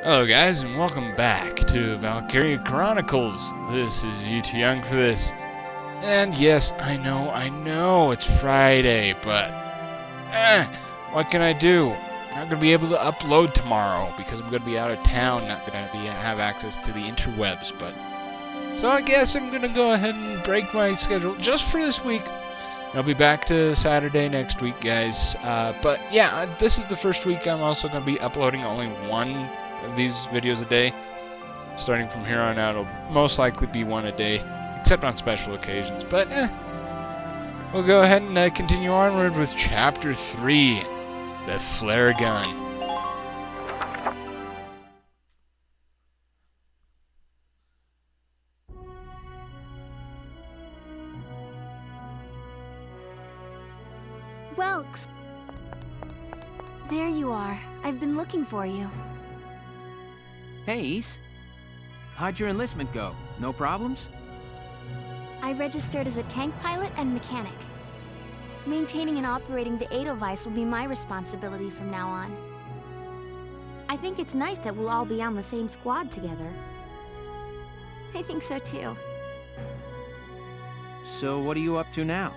Hello guys, and welcome back to Valkyria Chronicles. This is you too young for this. And yes, I know, it's Friday, but what can I do? I'm not going to be able to upload tomorrow because I'm going to be out of town, not going to have access to the interwebs, but so I guess I'm going to go ahead and break my schedule just for this week. I'll be back to Saturday next week, guys. But yeah, this is the first week I'm also going to be uploading only one of these videos a day. Starting from here on out, it'll most likely be one a day, except on special occasions. But we'll go ahead and continue onward with Chapter 3, the flare gun. Welks! There you are. I've been looking for you. Hey, Ys. How'd your enlistment go? No problems? I registered as a tank pilot and mechanic. Maintaining and operating the Edelweiss will be my responsibility from now on. I think it's nice that we'll all be on the same squad together. I think so too. So what are you up to now?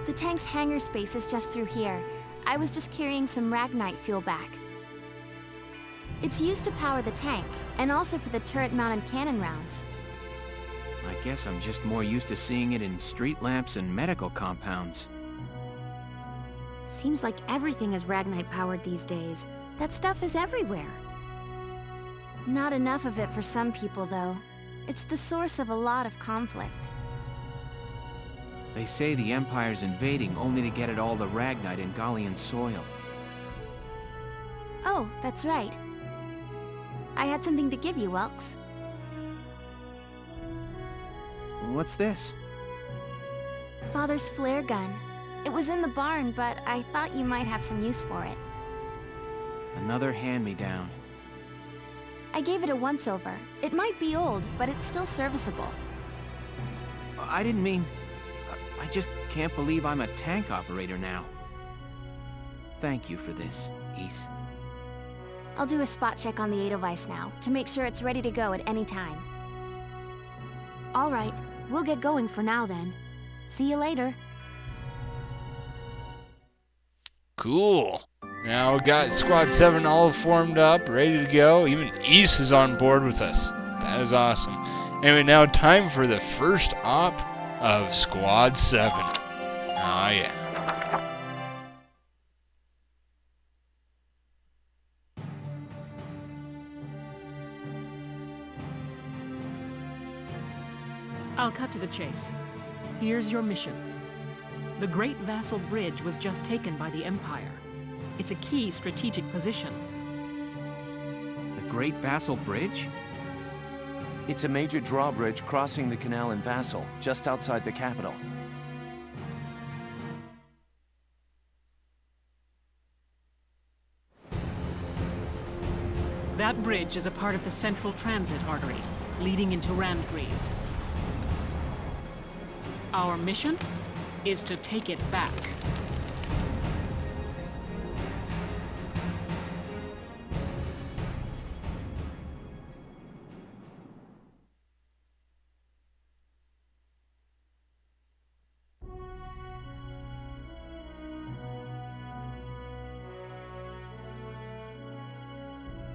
The tank's hangar space is just through here. I was just carrying some Ragnite fuel back. It's used to power the tank, and also for the turret-mounted cannon rounds. I guess I'm just more used to seeing it in street lamps and medical compounds. Seems like everything is Ragnite-powered these days. That stuff is everywhere. Not enough of it for some people, though. It's the source of a lot of conflict. They say the Empire's invading only to get at all the Ragnite in Gallian soil. Oh, that's right. I had something to give you, Welks. What's this? Father's flare gun. It was in the barn, but I thought you might have some use for it. Another hand-me-down. I gave it a once-over. It might be old, but it's still serviceable. I didn't mean... I just can't believe I'm a tank operator now. Thank you for this, Ys. I'll do a spot check on the Edelweiss now, to make sure it's ready to go at any time. All right, we'll get going for now then. See you later. Cool. Now we got Squad 7 all formed up, ready to go. Even Ys is on board with us. That is awesome. Anyway, now time for the first op of Squad 7. Oh yeah. I'll cut to the chase. Here's your mission. The Great Vassal Bridge was just taken by the Empire. It's a key strategic position. The Great Vassal Bridge? It's a major drawbridge crossing the canal in Vassal, just outside the capital. That bridge is a part of the central transit artery, leading into Randgreaves. Our mission is to take it back.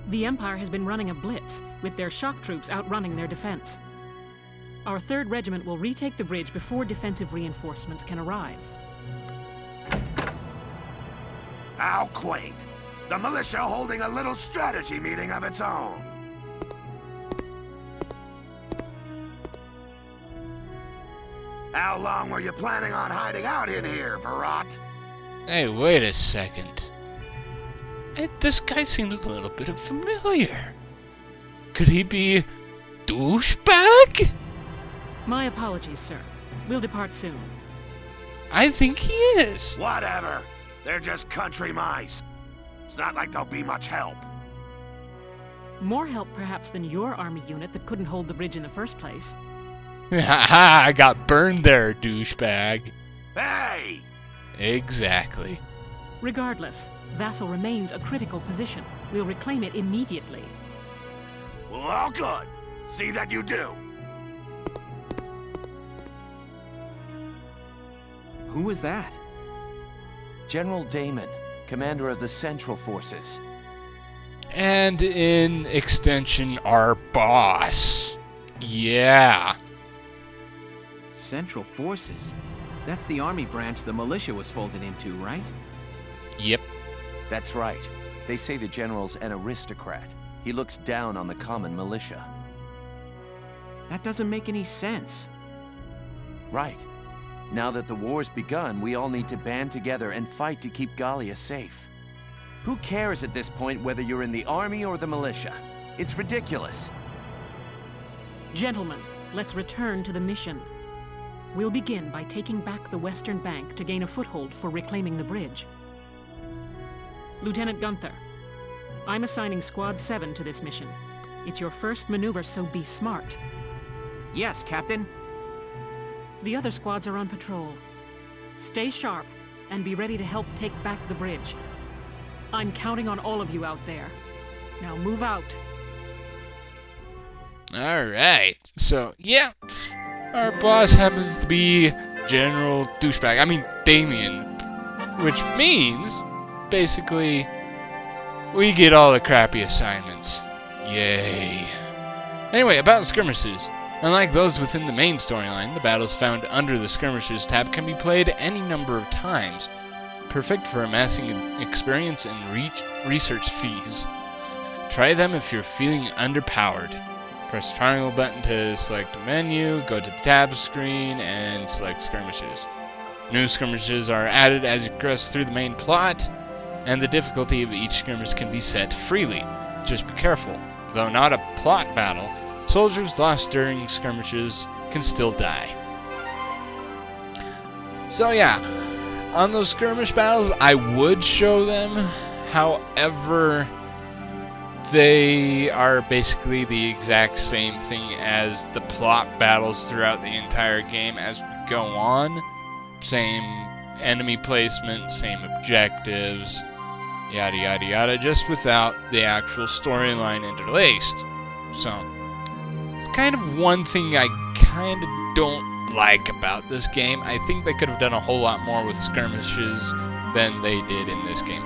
The Empire has been running a blitz, with their shock troops outrunning their defense. Our 3rd Regiment will retake the bridge before defensive reinforcements can arrive. How quaint. The militia holding a little strategy meeting of its own. How long were you planning on hiding out in here, Verrot? Hey, wait a second. This guy seems a little bit familiar. Could he be douchebag? My apologies, sir. We'll depart soon. I think he is. Whatever. They're just country mice. It's not like they'll be much help. More help, perhaps, than your army unit that couldn't hold the bridge in the first place. Haha, I got burned there, douchebag. Hey! Exactly. Regardless, Vassal remains a critical position. We'll reclaim it immediately. Well, all good. See that you do. Who was that? General Damon, commander of the Central Forces. And in extension, our boss. Yeah. Central Forces? That's the army branch the militia was folded into, right? Yep. That's right. They say the general's an aristocrat. He looks down on the common militia. That doesn't make any sense. Right. Now that the war's begun, we all need to band together and fight to keep Gallia safe. Who cares at this point whether you're in the army or the militia? It's ridiculous. Gentlemen, let's return to the mission. We'll begin by taking back the Western Bank to gain a foothold for reclaiming the bridge. Lieutenant Gunther, I'm assigning Squad 7 to this mission. It's your first maneuver, so be smart. Yes, Captain. The other squads are on patrol. Stay sharp and be ready to help take back the bridge. I'm counting on all of you out there. Now move out. Alright. So, yeah. Our boss happens to be General Douchebag. I mean, Damien. Which means, basically, we get all the crappy assignments. Yay. Anyway, about skirmishes. Unlike those within the main storyline, the battles found under the Skirmishes tab can be played any number of times, perfect for amassing experience and research fees. Try them if you're feeling underpowered. Press the triangle button to select a menu, go to the tab screen, and select Skirmishes. New skirmishes are added as you progress through the main plot, and the difficulty of each skirmish can be set freely. Just be careful. Though not a plot battle, soldiers lost during skirmishes can still die. So yeah, on those skirmish battles, I would show them. However, they are basically the exact same thing as the plot battles throughout the entire game as we go on. Same enemy placement, same objectives, yada yada yada, just without the actual storyline interlaced. So, it's kind of one thing I kind of don't like about this game. I think they could have done a whole lot more with skirmishes than they did in this game.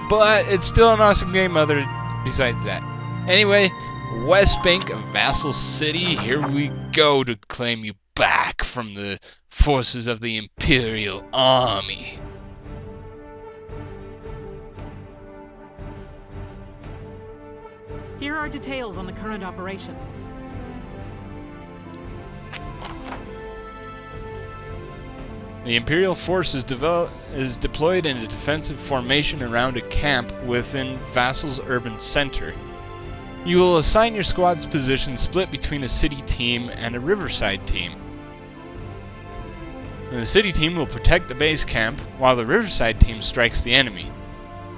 But it's still an awesome game besides that. Anyway, West Bank of Vassal City, here we go to claim you back from the forces of the Imperial Army. Here are details on the current operation. The Imperial force is deployed in a defensive formation around a camp within Vassal's urban center. You will assign your squad's position split between a city team and a riverside team. The city team will protect the base camp, while the riverside team strikes the enemy.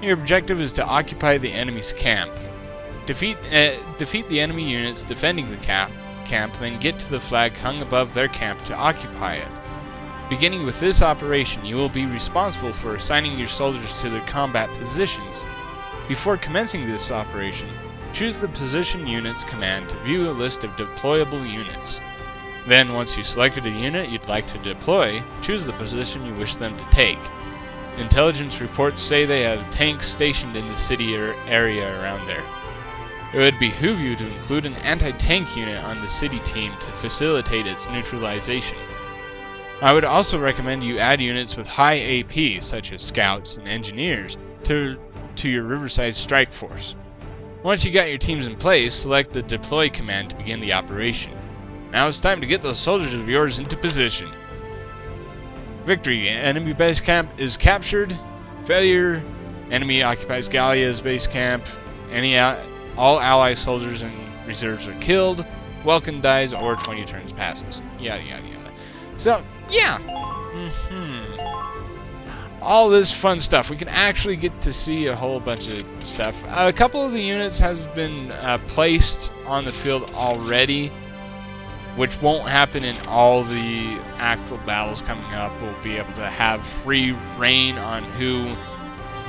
Your objective is to occupy the enemy's camp. Defeat the enemy units defending the camp, then get to the flag hung above their camp to occupy it. Beginning with this operation, you will be responsible for assigning your soldiers to their combat positions. Before commencing this operation, choose the Position Units command to view a list of deployable units. Then, once you've selected a unit you'd like to deploy, choose the position you wish them to take. Intelligence reports say they have tanks stationed in the city area around there. It would behoove you to include an anti-tank unit on the city team to facilitate its neutralization. I would also recommend you add units with high AP, such as scouts and engineers, to your Riverside Strike Force. Once you got your teams in place, select the Deploy command to begin the operation. Now it's time to get those soldiers of yours into position. Victory. Enemy base camp is captured. Failure. Enemy occupies Gallia's base camp. All ally soldiers and reserves are killed. Welkin dies or 20 turns passes. Yada yada yada. So, yeah. All this fun stuff. We can actually get to see a whole bunch of stuff. A couple of the units has been placed on the field already, which won't happen in all the actual battles coming up. We'll be able to have free reign on who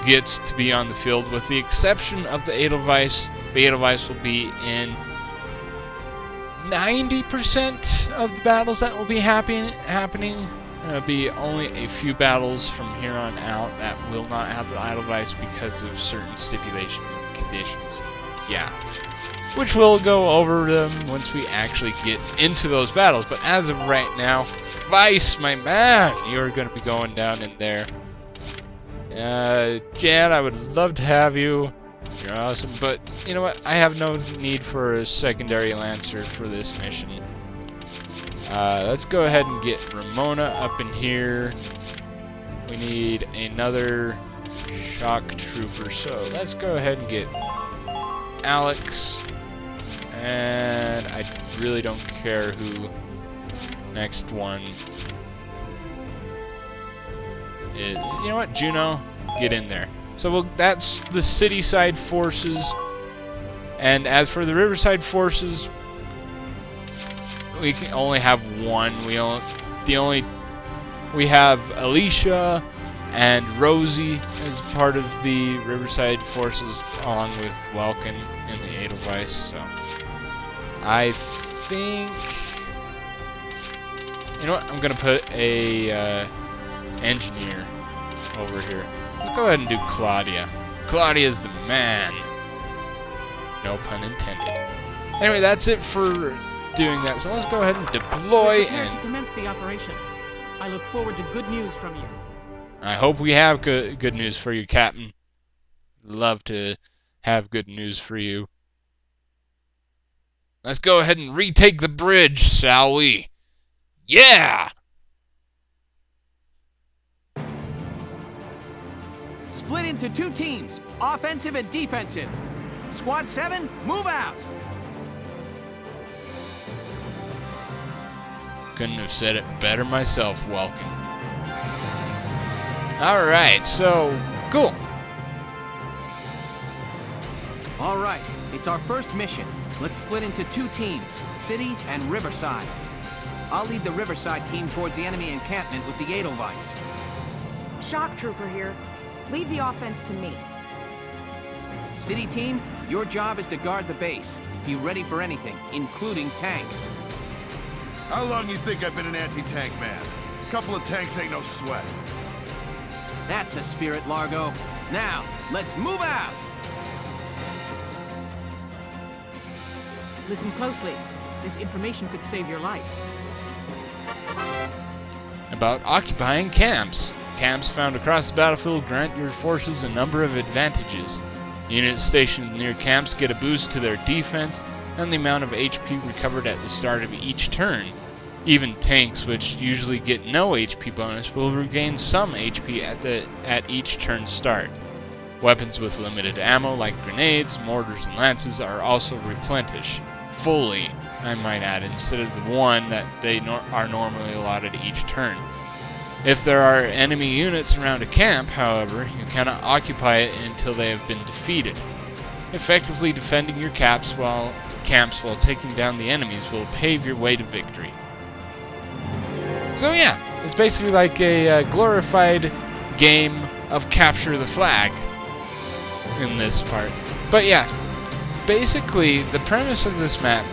gets to be on the field, with the exception of the Edelweiss. The Edelweiss will be in 90% of the battles that will be happening. There'll be only a few battles from here on out that will not have the Edelweiss because of certain stipulations and conditions. Yeah. Which we'll go over them once we actually get into those battles. But as of right now, Vice, my man, you're going to be going down in there. Jan, I would love to have you. You're awesome. But, you know what? I have no need for a secondary Lancer for this mission. Let's go ahead and get Ramona up in here. We need another shock trooper. So let's go ahead and get Alex. And I really don't care who next one is. You know what, Juno? Get in there. So that's the city side forces. And as for the riverside forces, we can only have one. We have Alicia and Rosie as part of the riverside forces, along with Welkin and the Edelweiss. So I think, you know what? I'm gonna put a engineer over here. Let's go ahead and do Claudia. Claudia's the man. No pun intended. Anyway, that's it for doing that. So let's go ahead and deploy and to commence the operation. I look forward to good news from you. I hope we have good news for you, Captain. Love to have good news for you. Let's go ahead and retake the bridge, shall we? Yeah! Split into 2 teams, offensive and defensive. Squad 7, move out! Couldn't have said it better myself, Welkin. Alright, so, cool. Alright, it's our first mission. Let's split into 2 teams, City and Riverside. I'll lead the Riverside team towards the enemy encampment with the Edelweiss. Shock Trooper here. Leave the offense to me. City team, your job is to guard the base. Be ready for anything, including tanks. How long you think I've been an anti-tank man? A couple of tanks ain't no sweat. That's the spirit, Largo. Now, let's move out! Listen closely. This information could save your life. About occupying camps. Camps found across the battlefield grant your forces a number of advantages. Units stationed near camps get a boost to their defense and the amount of HP recovered at the start of each turn. Even tanks, which usually get no HP bonus, will regain some HP at each turn start. Weapons with limited ammo like grenades, mortars, and lances are also replenished. Fully, I might add, instead of the one that they are normally allotted each turn. If there are enemy units around a camp, however, you cannot occupy it until they have been defeated. Effectively defending your camps while taking down the enemies will pave your way to victory. So yeah, it's basically like a glorified game of capture the flag in this part. But yeah, basically the premise of this map,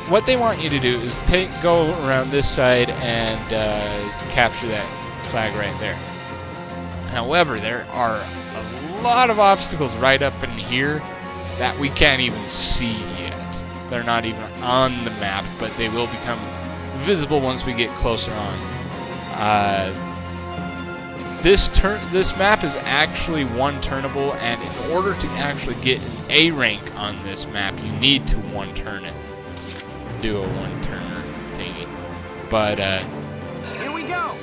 what they want you to do is go around this side and capture that flag right there. However, there are a lot of obstacles right up in here that we can't even see yet. They're not even on the map, but they will become visible once we get closer on. This map is actually one turnable, and in order to actually get an A rank on this map, you need to one turn it. Do a one turner thingy. But here we go.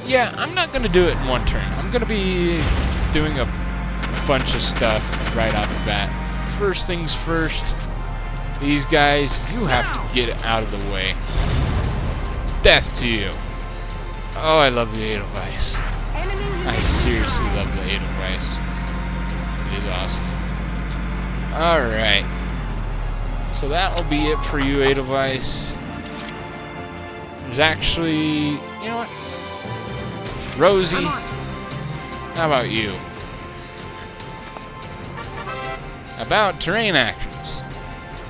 Yeah, I'm not gonna do it in one turn. I'm gonna be doing a bunch of stuff right off the bat. First things first, these guys, you have to get out of the way. Death to you. Oh, I love the Edelweiss. I seriously love the Edelweiss. It is awesome. Alright. So that will be it for you, Edelweiss. There's actually, you know what? Rosie, how about you? about terrain actions.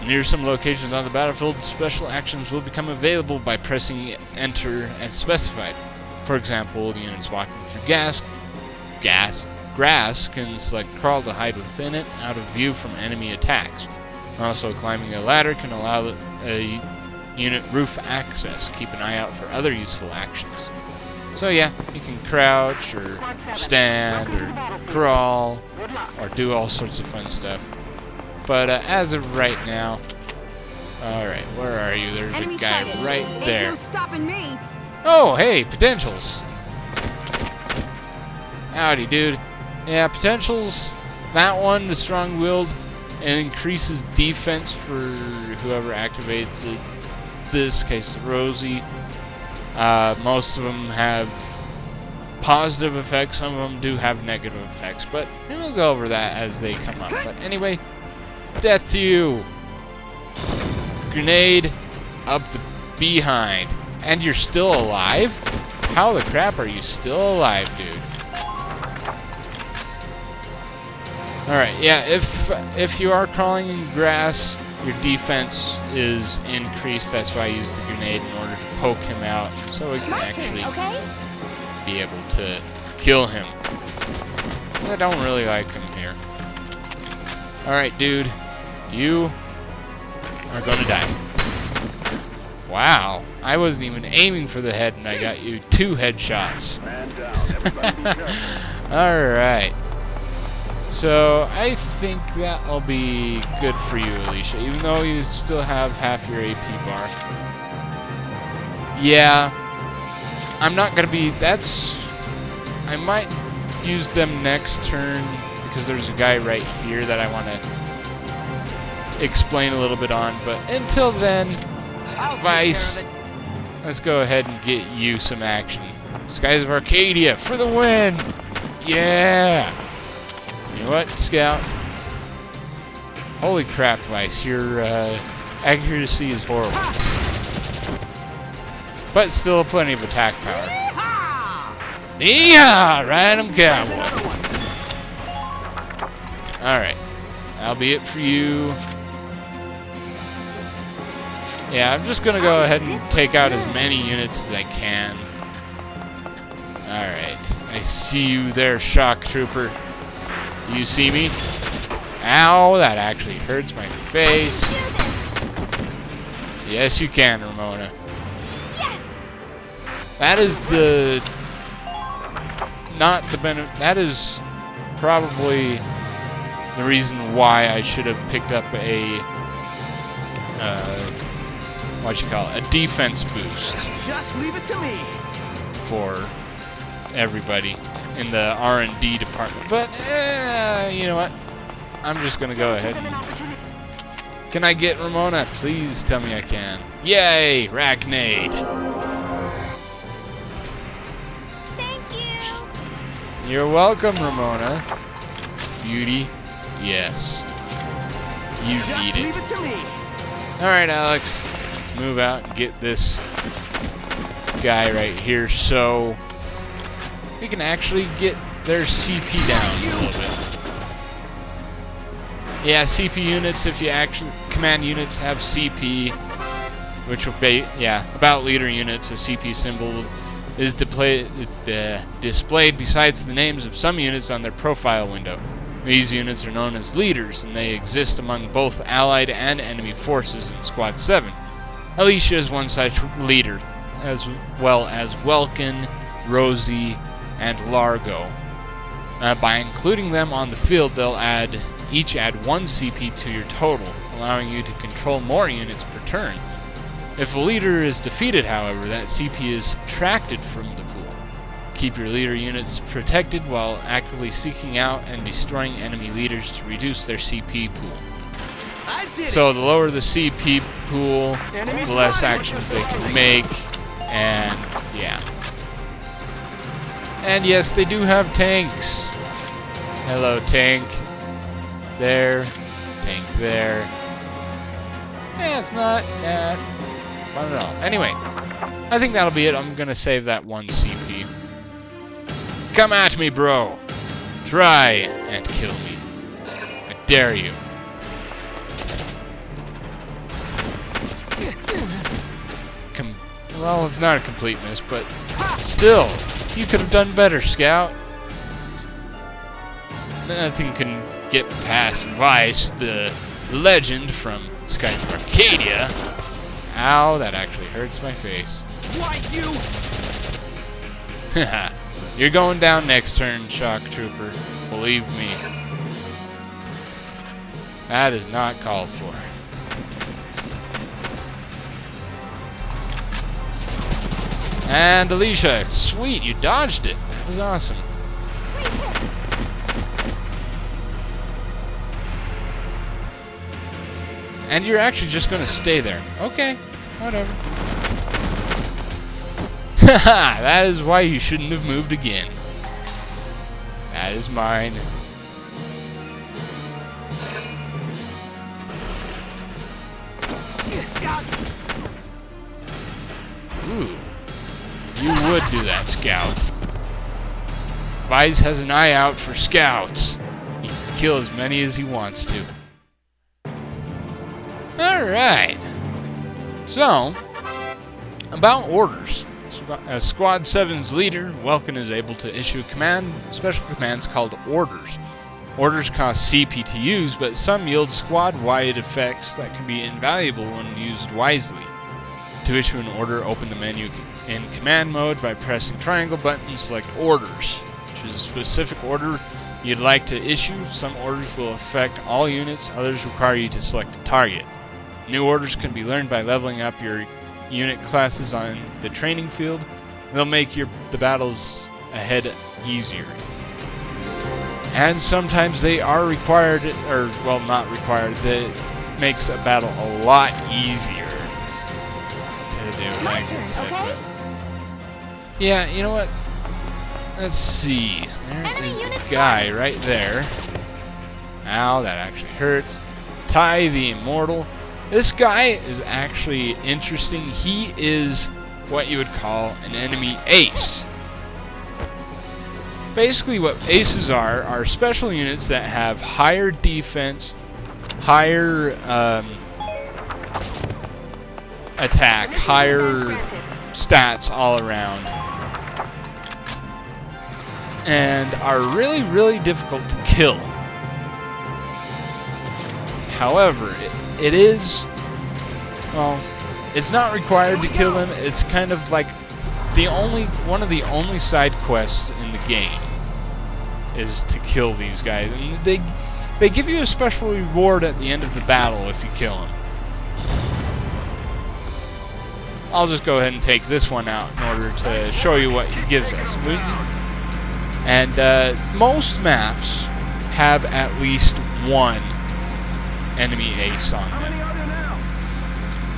Near some locations on the battlefield, special actions will become available by pressing enter as specified. For example, the units walking through grass can select crawl to hide within it, out of view from enemy attacks. Also, climbing a ladder can allow a unit roof access. Keep an eye out for other useful actions. So yeah, you can crouch, or stand, or crawl, or do all sorts of fun stuff. But as of right now, alright, where are you? There's a guy right there. Ain't no stopping me. Oh, hey, potentials. Howdy, dude. Yeah, potentials. That one, the strong-willed, and increases defense for whoever activates it. This case, Rosie. Most of them have positive effects. Some of them do have negative effects, but we'll go over that as they come up. But anyway, death to you. Grenade up the behind. And you're still alive? How the crap are you still alive, dude? Alright, yeah, if you are crawling in grass, your defense is increased. That's why I use the grenade in order to poke him out, so we can actually be able to kill him. I don't really like him here. Alright, dude. You are gonna die. Wow. I wasn't even aiming for the head, and I got you 2 headshots. Alright. So, I think that'll be good for you, Alicia, even though you still have half your AP bar. Yeah. I'm not gonna be... I might use them next turn, because there's a guy right here that I want to explain a little bit on, but until then, Vice, let's go ahead and get you some action. Skies of Arcadia for the win! Yeah! You know what, Scout? Holy crap, Vice, your accuracy is horrible. But still plenty of attack power. Yeehaw! Random cowboy. Alright. That'll be it for you. Yeah, I'm just gonna go ahead and take out as many units as I can. Alright. I see you there, Shock Trooper. Do you see me? Ow, that actually hurts my face. Yes, you can, Ramona. That is the... not the benefit... that is probably the reason why I should have picked up a... a defense boost. Just leave it to me. For everybody in the R&D department. But, you know what? I'm just gonna go ahead and... Can I get Ramona? Please tell me I can. Yay! Ragnade! Thank you! You're welcome, Ramona. Beauty. Yes. You need it. Leave it to me. Alright, Alex. Let's move out and get this guy right here so we can actually get their CP down a little bit. Yeah, CP units, if you actually... command units have CP, which will be... yeah, about leader units, a CP symbol is displayed besides the names of some units on their profile window. These units are known as leaders, and they exist among both allied and enemy forces in Squad 7. Alicia is one such leader, as well as Welkin, Rosie, and Largo. By including them on the field, they'll each add 1 CP to your total, allowing you to control more units per turn. If a leader is defeated, however, that CP is subtracted from the pool. Keep your leader units protected while actively seeking out and destroying enemy leaders to reduce their CP pool. So the lower the CP pool, the less actions they can make, and yeah. And yes, they do have tanks. Hello, tank. There. Tank there. Yeah, it's not that fun at all. Anyway, I think that'll be it. I'm gonna save that 1 CP. Come at me, bro. Try and kill me. I dare you. Well, it's not a complete miss, but still, you could have done better, Scout. Nothing can get past Vice, the legend from Skies of Arcadia. Ow, that actually hurts my face. Why you? Haha. You're going down next turn, Shock Trooper. Believe me. That is not called for. And Alicia, sweet, you dodged it. That was awesome. And you're actually just going to stay there. Okay, whatever. Haha, that is why you shouldn't have moved again. That is mine. Ooh. You would do that, Scout. Vice has an eye out for Scouts. He can kill as many as he wants to. Alright. So, about orders. As Squad 7's leader, Welkin is able to issue special commands called orders. Orders cost CP to use, but some yield squad-wide effects that can be invaluable when used wisely. To issue an order, open the menu in command mode by pressing triangle button and select orders. Choose a specific order you'd like to issue. Some orders will affect all units, others require you to select a target. New orders can be learned by leveling up your unit classes on the training field. They'll make the battles ahead easier. And sometimes they are required, or well, not required, that makes a battle a lot easier to do, like I said. But yeah, you know what? Let's see. There is a guy right there. Ow, that actually hurts. Ty the Immortal. This guy is actually interesting. He is what you would call an enemy ace. Basically what aces are special units that have higher defense, higher attack, higher stats all around, and are really, really difficult to kill. However, it is, well, it's not required to kill them. It's kind of like one of the only side quests in the game is to kill these guys. And they give you a special reward at the end of the battle if you kill them. I'll just go ahead and take this one out in order to show you what he gives us. And most maps have at least one enemy ace on them.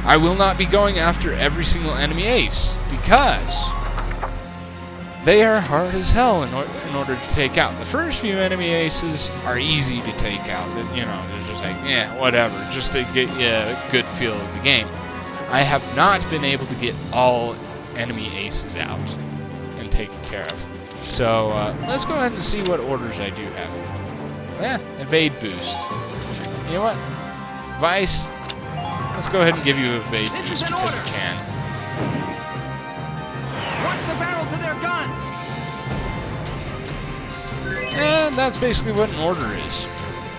I will not be going after every single enemy ace because they are hard as hell in order to take out. The first few enemy aces are easy to take out. You know, they're just like, yeah, whatever, just to get you a good feel of the game. I have not been able to get all enemy aces out and taken care of. So let's go ahead and see what orders I do have. Evade boost. You know what? Vice, let's go ahead and give you evade boost because we can. Watch the barrels of their guns. And that's basically what an order is.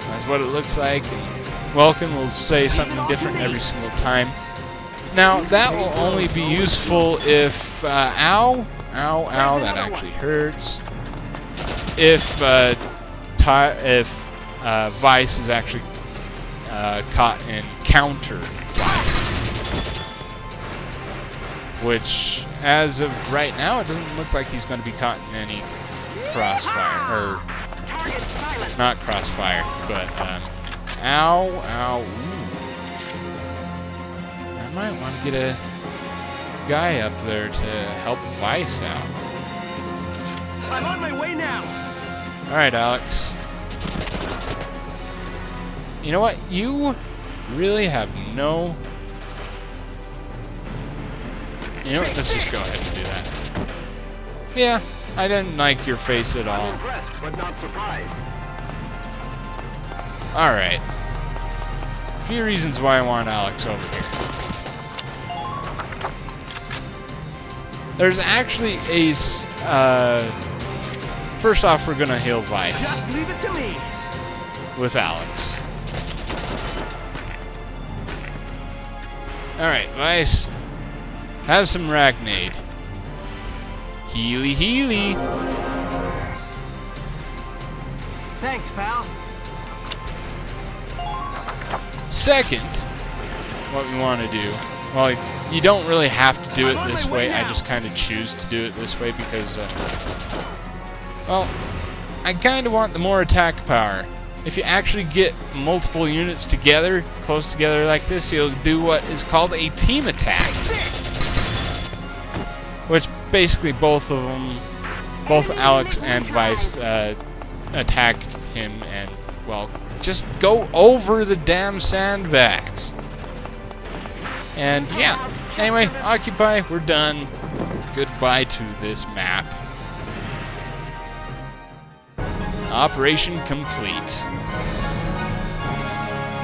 That's what it looks like. And Welkin will say something different every single time. Now, that will only be useful if, ow, that actually hurts. If Vice is actually caught in counter fire. Which, as of right now, it doesn't look like he's going to be caught in any crossfire. Or, not crossfire, but, ow, ooh. I might want to get a guy up there to help Vice out. I'm on my way now. Alright, Alex. You know what? You really have no... You know what? Let's just go ahead and do that. Yeah, I didn't like your face at all. But not surprised. Alright. A few reasons why I want Alex over here. There's actually a... first off, we're gonna heal Vice. Just leave it to me. With Alex. Alright, Vice. Have some Ragnade. Healy, healy. Thanks, pal. Second, what we want to do, well, you don't really have to do it this way. I just kind of choose to do it this way because, well, I kind of want the more attack power. If you actually get multiple units together, close together like this, you'll do what is called a team attack. Which basically both of them, both Alex and Vice, attacked him and, well, just go over the damn sandbags. And yeah, anyway, Occupy, we're done. Goodbye to this map. Operation complete.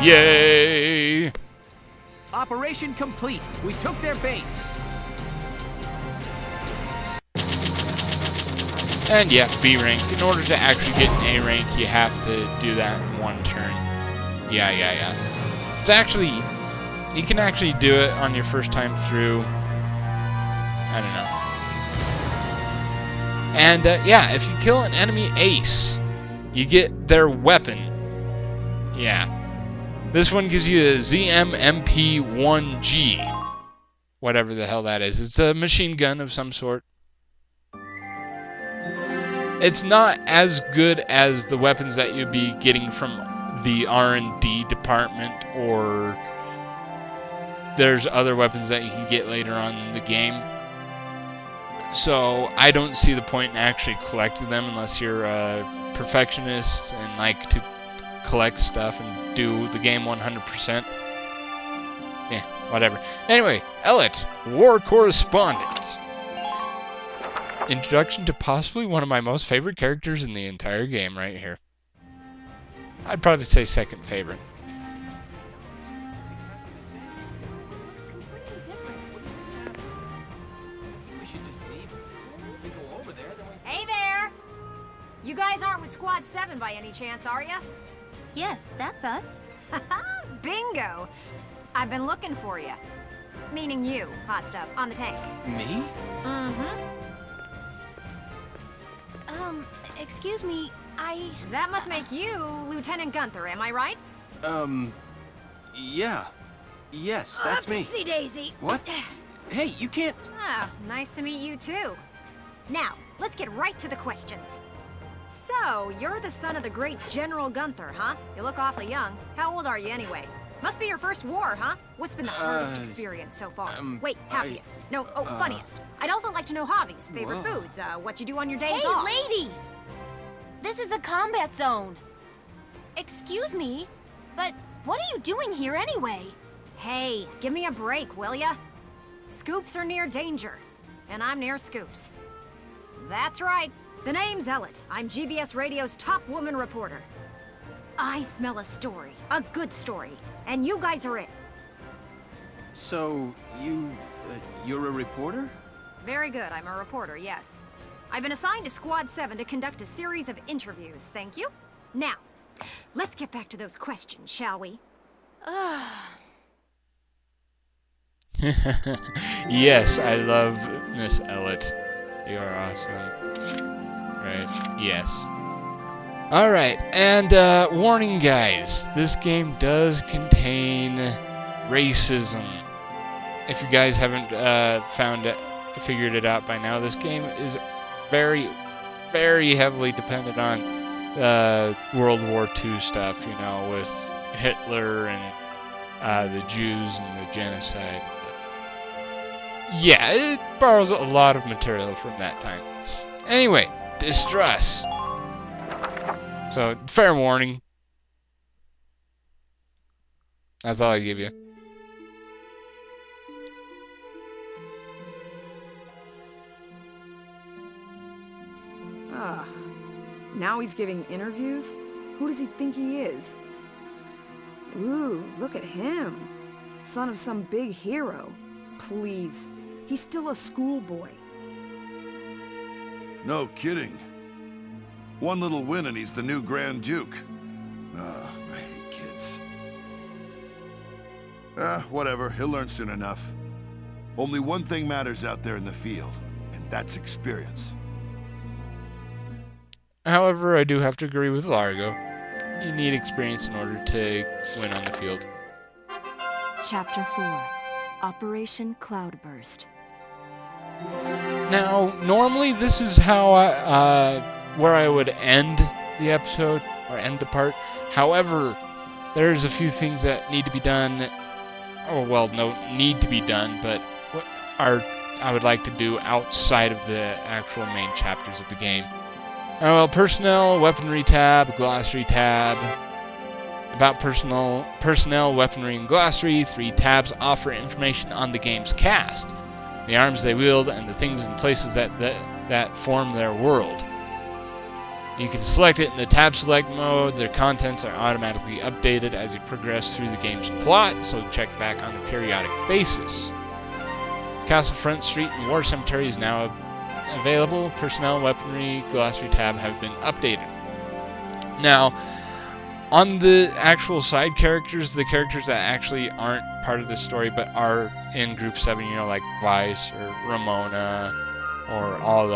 Yay! Operation complete. We took their base. And yeah, B rank. In order to actually get an A rank, you have to do that in one turn. Yeah. It's actually, you can actually do it on your first time through. I don't know. And yeah, if you kill an enemy ace, you get their weapon. Yeah. This one gives you a ZMMP1G. Whatever the hell that is. It's a machine gun of some sort. It's not as good as the weapons that you'd be getting from the R&D department, or there's other weapons that you can get later on in the game. So I don't see the point in actually collecting them unless you're a perfectionist and like to collect stuff and do the game 100%. Yeah, whatever. Anyway, Elliot, War Correspondent. Introduction to possibly one of my most favorite characters in the entire game right here. I'd probably say second favorite. Looks completely different. We should just leave. We go over there, then we... Hey there! You guys aren't with Squad 7 by any chance, are ya? Yes, that's us. Bingo! I've been looking for you. Meaning you, hot stuff, on the tank. Me? Mm-hmm. Excuse me, That must make you Lieutenant Gunther, am I right? Yeah. Yes, that's me. Oopsie daisy. What? Hey, you can't... Ah, nice to meet you too. Now, let's get right to the questions. So, you're the son of the great General Gunther, huh? You look awfully young. How old are you anyway? Must be your first war, huh? What's been the hardest experience so far? Wait, happiest. Funniest. I'd also like to know hobbies, favorite foods, what you do on your days off. Hey, lady! This is a combat zone. Excuse me, but what are you doing here anyway? Hey, give me a break, will ya? Scoops are near danger, and I'm near scoops. That's right. The name's Elliot. I'm GBS Radio's top woman reporter. I smell a story, a good story, and you guys are it. So, you're a reporter? Very good, I'm a reporter, yes. I've been assigned to Squad 7 to conduct a series of interviews, thank you. Now, let's get back to those questions, shall we? Yes, I love Miss Elliot. You are awesome. Right, yes. Alright, and warning guys, this game does contain racism. If you guys haven't figured it out by now, this game is very, very heavily dependent on World War II stuff, you know, with Hitler and the Jews and the genocide. Yeah, it borrows a lot of material from that time. Anyway, distress. So, fair warning. That's all I give you. Now he's giving interviews? Who does he think he is? Ooh, look at him. Son of some big hero. Please, he's still a schoolboy. No kidding. One little win and he's the new Grand Duke. I hate kids. Whatever. He'll learn soon enough. Only one thing matters out there in the field, and that's experience. However, I do have to agree with Largo. You need experience in order to win on the field. Chapter 4. Operation Cloudburst. Now, normally this is how where I would end the episode, or end the part. However, there's a few things that need to be done. Oh, well, no, need to be done, but what I would like to do outside of the actual main chapters of the game. Well, personnel, weaponry tab, glossary tab. About personnel, weaponry, and glossary, 3 tabs offer information on the game's cast, the arms they wield, and the things and places that form their world. You can select it in the tab select mode. Their contents are automatically updated as you progress through the game's plot, so check back on a periodic basis. Castle Front Street and War Cemetery is now available. Personnel, weaponry, glossary tab have been updated. Now, on the actual side characters, the characters that actually aren't part of the story but are in Group 7, you know, like Vice or Ramona or all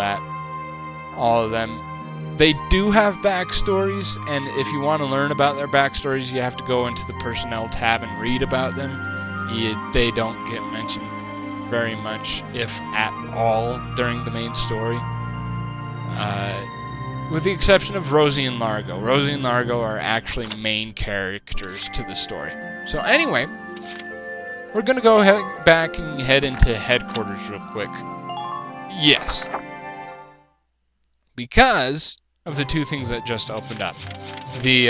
of them, they do have backstories, and if you want to learn about their backstories, you have to go into the personnel tab and read about them. They don't get mentioned very much, if at all, during the main story. With the exception of Rosie and Largo. Rosie and Largo are actually main characters to the story. So anyway, we're going to go back and head into headquarters real quick. Yes. Because of the 2 things that just opened up. The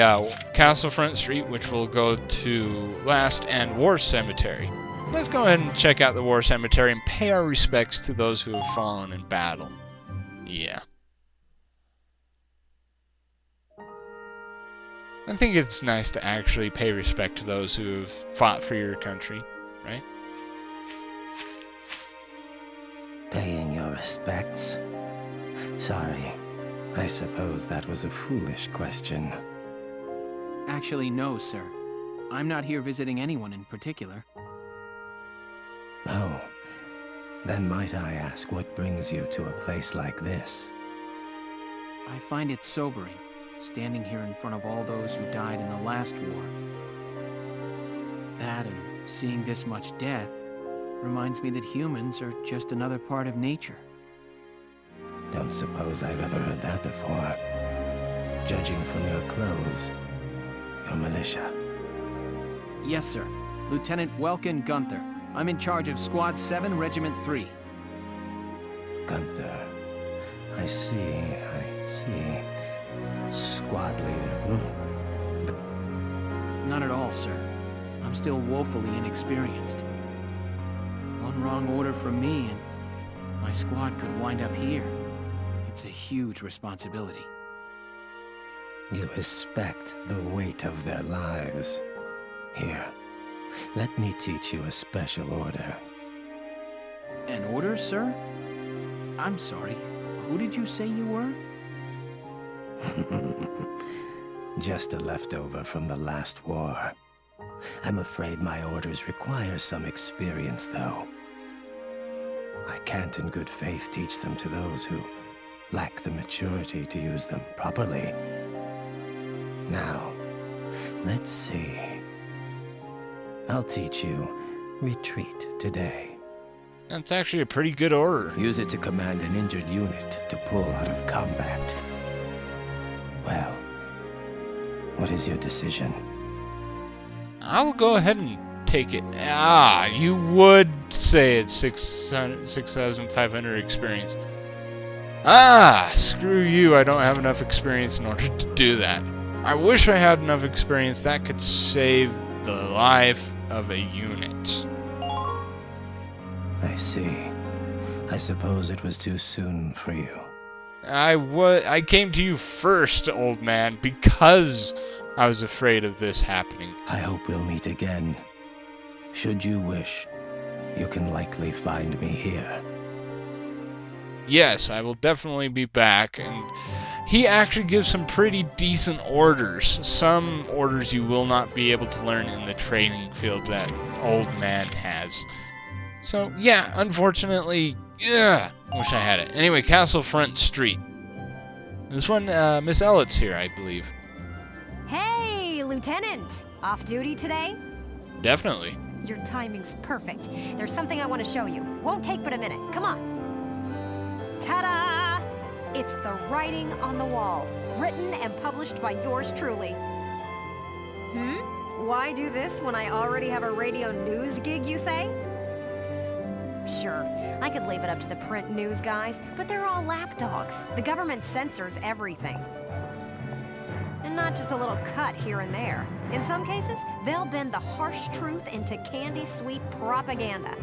Castle Front Street, which we'll go to last, and War Cemetery. Let's go ahead and check out the War Cemetery and pay our respects to those who have fallen in battle. Yeah. I think it's nice to actually pay respect to those who have fought for your country, right? Paying your respects? Sorry. I suppose that was a foolish question. Actually, no, sir. I'm not here visiting anyone in particular. Oh. Then might I ask what brings you to a place like this? I find it sobering, standing here in front of all those who died in the last war. That and seeing this much death reminds me that humans are just another part of nature. Don't suppose I've ever heard that before. Judging from your clothes, you're militia. Yes, sir. Lieutenant Welkin Gunther. I'm in charge of Squad 7, Regiment 3. Gunther. I see. Squad leader. Not at all, sir. I'm still woefully inexperienced. One wrong order from me and my squad could wind up here. It's a huge responsibility. You respect the weight of their lives. Here, let me teach you a special order. An order, sir? I'm sorry. Who did you say you were? Just a leftover from the last war. I'm afraid my orders require some experience, though. I can't in good faith teach them to those who lack the maturity to use them properly. Now, let's see. I'll teach you retreat today. That's actually a pretty good order. Use it to command an injured unit to pull out of combat. Well, what is your decision? I'll go ahead and take it. Ah, you would say it's 6,500 experience. Ah, screw you. I don't have enough experience in order to do that. I wish I had enough experience that could save the life of a unit. I see. I suppose it was too soon for you. I came to you first, old man, because I was afraid of this happening. I hope we'll meet again. Should you wish, you can likely find me here. yes, I will definitely be back. And he actually gives some pretty decent orders. Some orders you will not be able to learn in the training field that old man has. So, yeah, unfortunately, yeah, wish I had it. Anyway, Castle Front Street. This one, Miss Elliot's here, I believe. Hey, Lieutenant! Off duty today? Definitely. Your timing's perfect. There's something I want to show you. Won't take but a minute. Come on. Ta-da! It's the writing on the wall, written and published by yours truly. Why do this when I already have a radio news gig, you say? Sure, I could leave it up to the print news guys, but they're all lapdogs. The government censors everything. And not just a little cut here and there. In some cases, they'll bend the harsh truth into candy-sweet propaganda.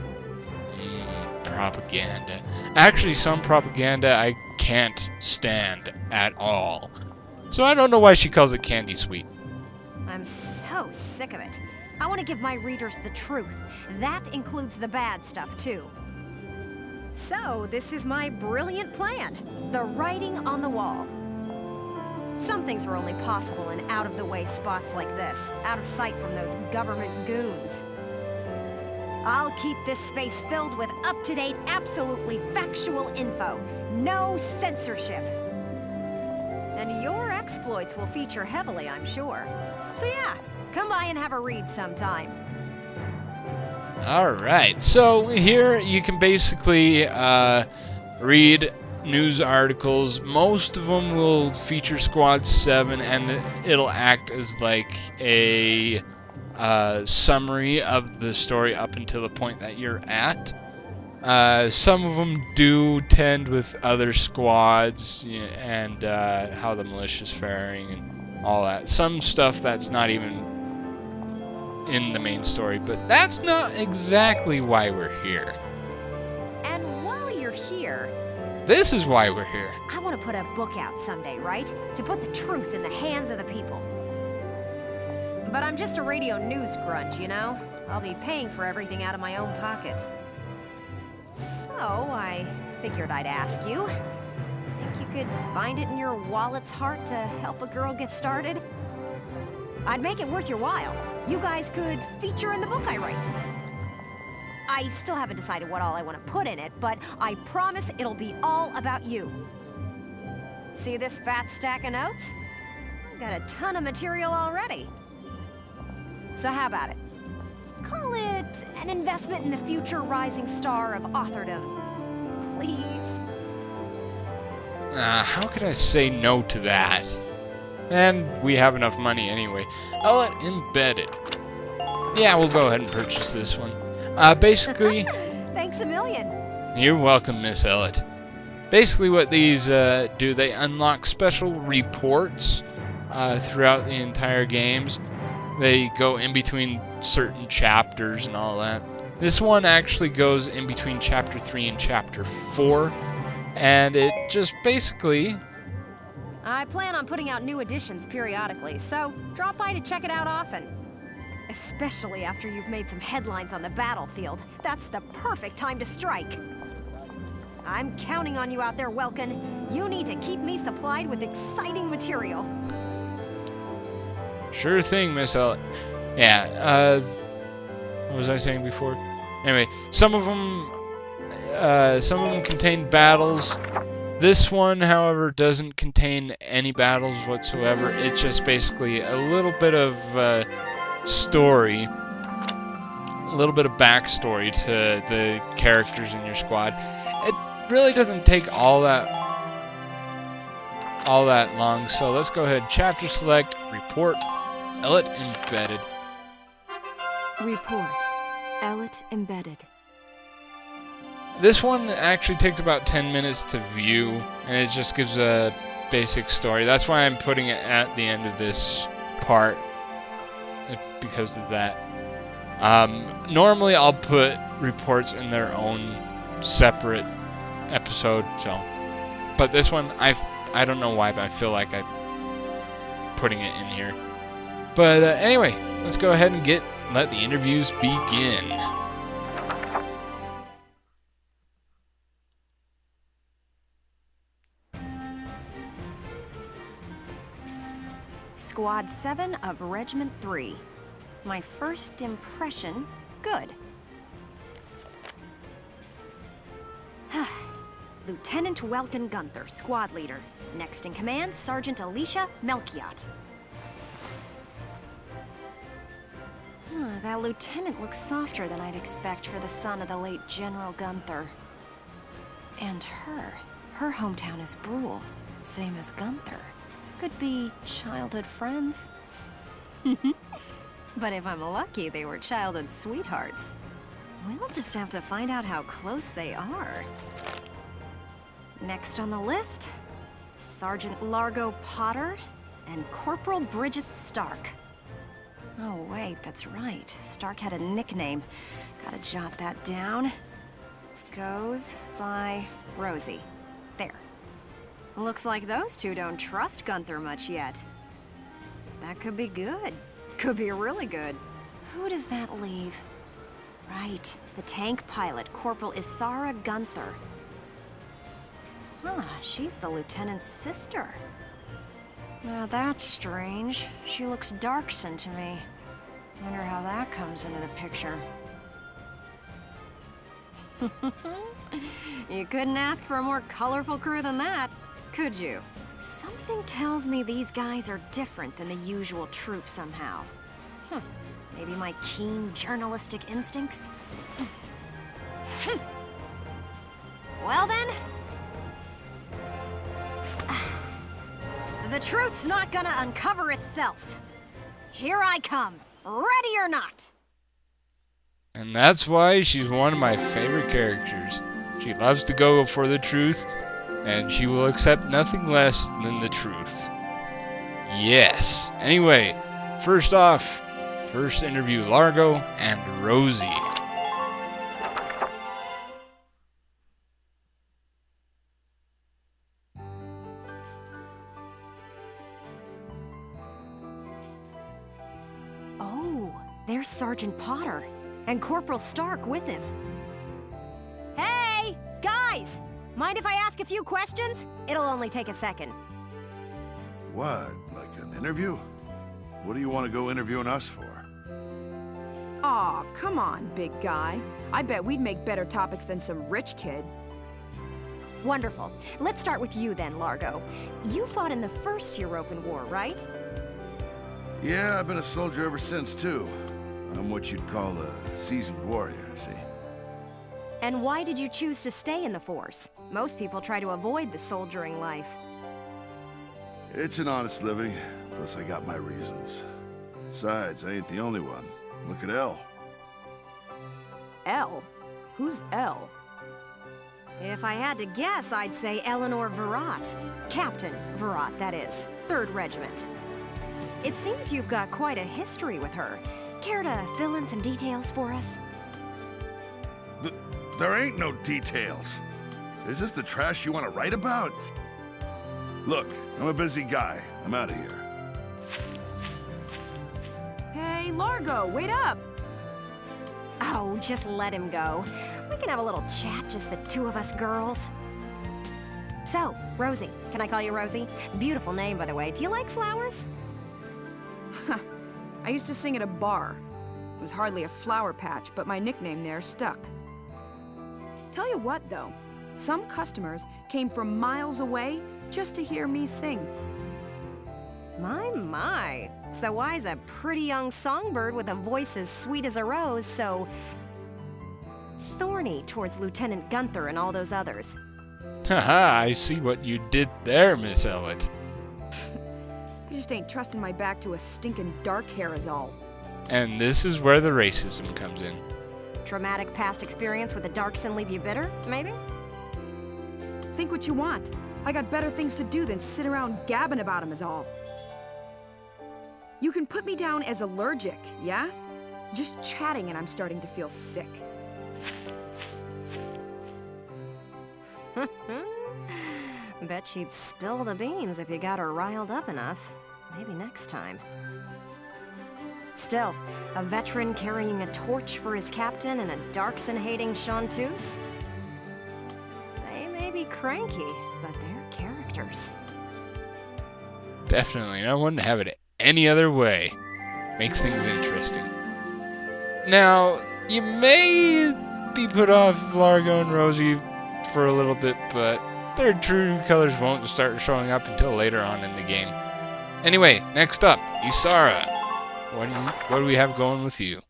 Propaganda. Actually, some propaganda I can't stand at all. So I don't know why she calls it candy sweet. I'm so sick of it. I want to give my readers the truth. That includes the bad stuff, too. So, this is my brilliant plan. The writing on the wall. Some things are only possible in out-of-the-way spots like this, out of sight from those government goons. I'll keep this space filled with up-to-date, absolutely factual info. No censorship. And your exploits will feature heavily, I'm sure. So yeah, come by and have a read sometime. Alright, so here you can basically read news articles. Most of them will feature Squad 7, and it'll act as like a summary of the story up until the point that you're at. Some of them do tend with other squads and how the militia's faring and all that. Some stuff that's not even in the main story, but that's not exactly why we're here. And while you're here, this is why we're here. I want to put a book out someday, right? To put the truth in the hands of the people. But I'm just a radio news grunt, you know? I'll be paying for everything out of my own pocket. So, I figured I'd ask you. Think you could find it in your wallet's heart to help a girl get started? I'd make it worth your while. You guys could feature in the book I write. I still haven't decided what all I want to put in it, but I promise it'll be all about you. See this fat stack of notes? I've got a ton of material already. So how about it? Call it an investment in the future rising star of authordom. Please? How could I say no to that? And we have enough money anyway. I'll let embedded. Yeah, we'll go ahead and purchase this one. Basically... Thanks a million. You're welcome, Miss Elliot. Basically what these do, they unlock special reports throughout the entire games. They go in between certain chapters and all that. This one actually goes in between Chapter 3 and Chapter 4. And it just basically... I plan on putting out new editions periodically, so drop by to check it out often. Especially after you've made some headlines on the battlefield. That's the perfect time to strike. I'm counting on you out there, Welkin. You need to keep me supplied with exciting material. Sure thing, Miss Elliot. Yeah, what was I saying before? Anyway, some of them contain battles. This one, however, doesn't contain any battles whatsoever. It's just basically a little bit of story, a little bit of backstory to the characters in your squad. It really doesn't take all that long, so let's go ahead. Chapter select, report, Elliot embedded. Report. Elliot embedded. This one actually takes about 10 minutes to view, and it just gives a basic story. That's why I'm putting it at the end of this part, because of that. Normally I'll put reports in their own separate episode, so. But this one, I don't know why, but I feel like I'm putting it in here. But anyway, let's go ahead and let the interviews begin. Squad 7 of Regiment 3. My first impression, good. Lieutenant Welkin Gunther, squad leader. Next in command, Sergeant Alicia Melchiot. That lieutenant looks softer than I'd expect for the son of the late General Gunther. And her hometown is Brule, same as Gunther. Could be childhood friends. But if I'm lucky, they were childhood sweethearts. We'll just have to find out how close they are. Next on the list, Sergeant Largo Potter and Corporal Bridget Stark. Oh wait, that's right. Stark had a nickname. Gotta jot that down. Goes by Rosie. There. Looks like those two don't trust Gunther much yet. That could be good. Could be really good. Who does that leave? Right, the tank pilot, Corporal Isara Gunther. Huh, she's the lieutenant's sister. Now that's strange. She looks dark-skinned to me. Wonder how that comes into the picture. You couldn't ask for a more colorful crew than that, could you? Something tells me these guys are different than the usual troop somehow. Maybe my keen journalistic instincts? Well then... The truth's not gonna uncover itself. Here I come, ready or not. And that's why she's one of my favorite characters. She loves to go for the truth, and she will accept nothing less than the truth. Yes. Anyway, first off, first interview Largo and Rosie. Oh, there's Sergeant Potter and Corporal Stark with him. Hey, guys! Mind if I ask a few questions? It'll only take a second. What? Like an interview? What do you want to go interviewing us for? Aw, come on, big guy. I bet we'd make better topics than some rich kid. Wonderful. Let's start with you then, Largo. You fought in the First European War, right? Yeah, I've been a soldier ever since, too. I'm what you'd call a seasoned warrior, see? And why did you choose to stay in the Force? Most people try to avoid the soldiering life. It's an honest living, plus I got my reasons. Besides, I ain't the only one. Look at Elle. Elle? Who's Elle? If I had to guess, I'd say Eleanor Virat. Captain Virat, that is. 3rd Regiment. It seems you've got quite a history with her. Care to fill in some details for us? There ain't no details. Is this the trash you want to write about? Look, I'm a busy guy. I'm out of here. Hey, Largo, wait up! Oh, just let him go. We can have a little chat, just the two of us girls. So, Rosie. Can I call you Rosie? Beautiful name, by the way. Do you like flowers? I used to sing at a bar. It was hardly a flower patch, but my nickname there stuck. Tell you what, though. Some customers came from miles away just to hear me sing. My. So why's a pretty young songbird with a voice as sweet as a rose so thorny towards Lieutenant Gunther and all those others? Haha, I see what you did there, Miss Elliot. I just ain't trusting my back to a stinking dark hair is all. And this is where the racism comes in. Traumatic past experience with the Darkson leave you bitter, maybe? Think what you want. I got better things to do than sit around gabbing about him is all. You can put me down as allergic, yeah? Just chatting and I'm starting to feel sick. Bet she'd spill the beans if you got her riled up enough. Maybe next time. Still, a veteran carrying a torch for his captain and a Darkson-hating chanteuse? They may be cranky, but they're characters. Definitely. No one to have it any other way. Makes things interesting. Now, you may be put off Largo and Rosie for a little bit, but their true colors won't start showing up until later on in the game. Anyway, next up, Isara. What do we have going with you?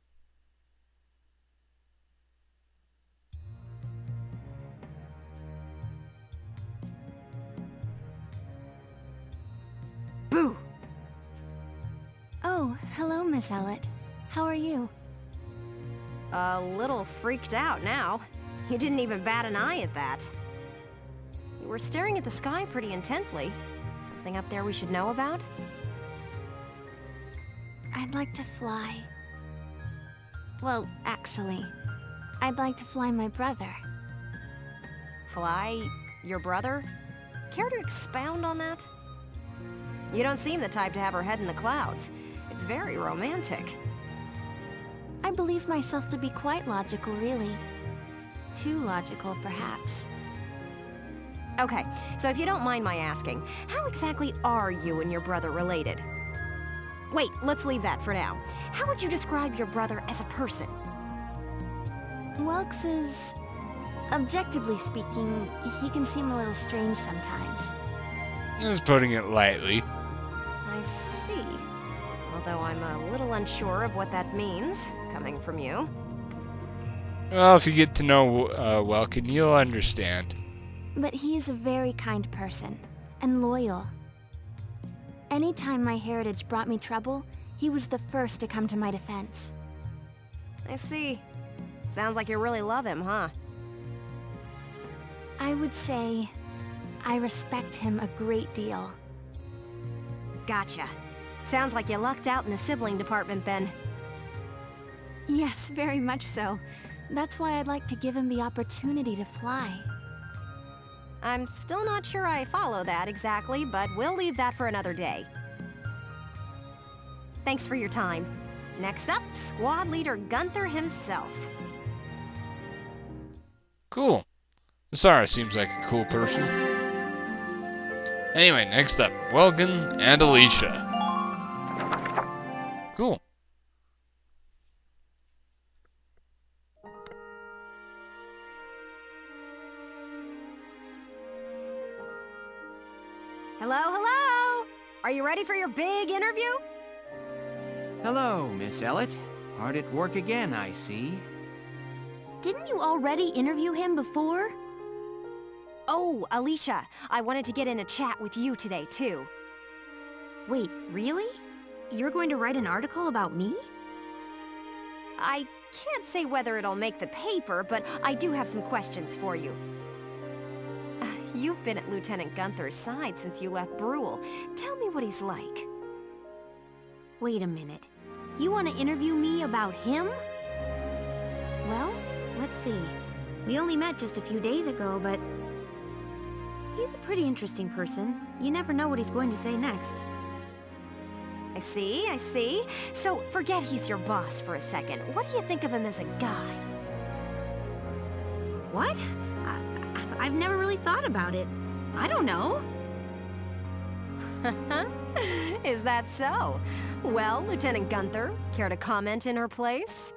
Boo! Oh, hello, Miss Ellett. How are you? A little freaked out now. You didn't even bat an eye at that. You were staring at the sky pretty intently. Something up there we should know about? I'd like to fly. Well, actually, I'd like to fly my brother. Fly your brother? Care to expound on that? You don't seem the type to have her head in the clouds. It's very romantic. I believe myself to be quite logical, really. Too logical, perhaps. Okay, so if you don't mind my asking, how exactly are you and your brother related? Wait, let's leave that for now. How would you describe your brother as a person? Welks is... objectively speaking, he can seem a little strange sometimes. Just putting it lightly. I see. Although I'm a little unsure of what that means, coming from you. Well, if you get to know Welkin, you'll understand. But he is a very kind person, and loyal. Anytime my heritage brought me trouble, he was the first to come to my defense. I see. Sounds like you really love him, huh? I would say I respect him a great deal. Gotcha. Sounds like you lucked out in the sibling department then. Yes, very much so. That's why I'd like to give him the opportunity to fly. I'm still not sure I follow that exactly, but we'll leave that for another day. Thanks for your time. Next up, Squad Leader Gunther himself. Cool. Isara seems like a cool person. Anyway, next up, Welkin and Alicia. Cool. Hello, hello! Are you ready for your big interview? Hello, Miss Ellett. Hard at work again, I see. Didn't you already interview him before? Oh, Alicia, I wanted to get in a chat with you today, too. Wait, really? You're going to write an article about me? I can't say whether it'll make the paper, but I do have some questions for you. You've been at Lieutenant Gunther's side since you left Brule. Tell me what he's like. Wait a minute. You want to interview me about him? Well, let's see. We only met just a few days ago, but... he's a pretty interesting person. You never know what he's going to say next. I see, I see. So, forget he's your boss for a second. What do you think of him as a guy? What? I've never really thought about it. I don't know. Is that so? Well, Lieutenant Gunther, care to comment in her place?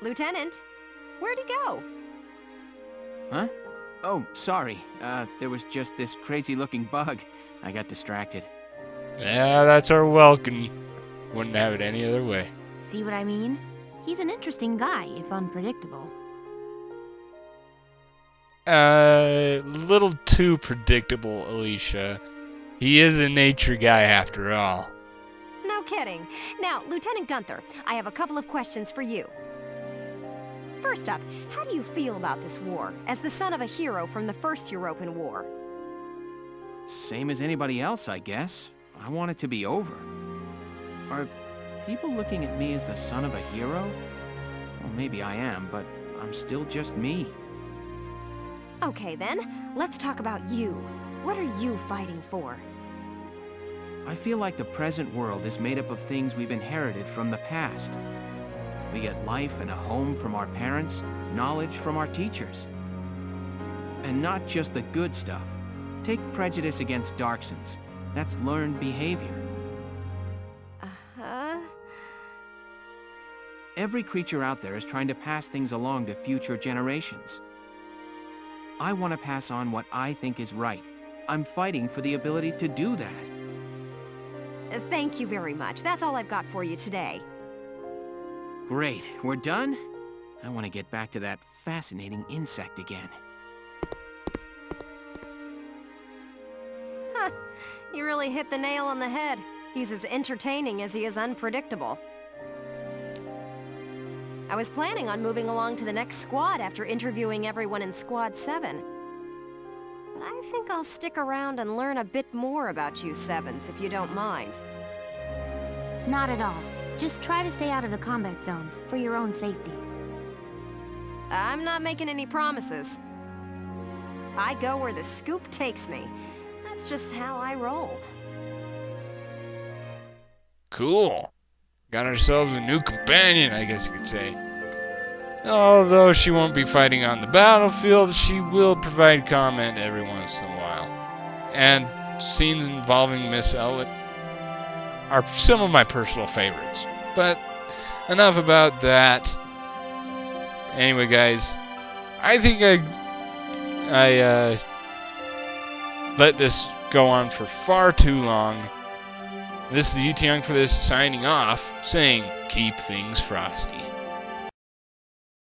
Lieutenant, where'd he go? Huh? Oh, sorry. There was just this crazy-looking bug. I got distracted. Yeah, that's our Welkin. Wouldn't have it any other way. See what I mean? He's an interesting guy, if unpredictable. Little too predictable, Alicia. He is a nature guy after all. No kidding. Now, Lieutenant Gunther, I have a couple of questions for you. First up, how do you feel about this war, as the son of a hero from the First European War? Same as anybody else, I guess. I want it to be over. Are people looking at me as the son of a hero? Well, maybe I am, but I'm still just me. Okay then, let's talk about you. What are you fighting for? I feel like the present world is made up of things we've inherited from the past. We get life and a home from our parents, knowledge from our teachers. And not just the good stuff. Take prejudice against Darksons. That's learned behavior. Every creature out there is trying to pass things along to future generations. I want to pass on what I think is right. I'm fighting for the ability to do that. Thank you very much. That's all I've got for you today. Great, we're done? I want to get back to that fascinating insect again. Huh. You really hit the nail on the head. He's as entertaining as he is unpredictable. I was planning on moving along to the next squad after interviewing everyone in Squad 7. But I think I'll stick around and learn a bit more about you Sevens, if you don't mind. Not at all. Just try to stay out of the combat zones, for your own safety. I'm not making any promises. I go where the scoop takes me. That's just how I roll. Cool. Got ourselves a new companion, I guess you could say. Although she won't be fighting on the battlefield, she will provide comment every once in a while. And scenes involving Miss Elliot are some of my personal favorites. But enough about that. Anyway, guys, I think I let this go on for far too long. This is UT Young for this, signing off, saying keep things frosty.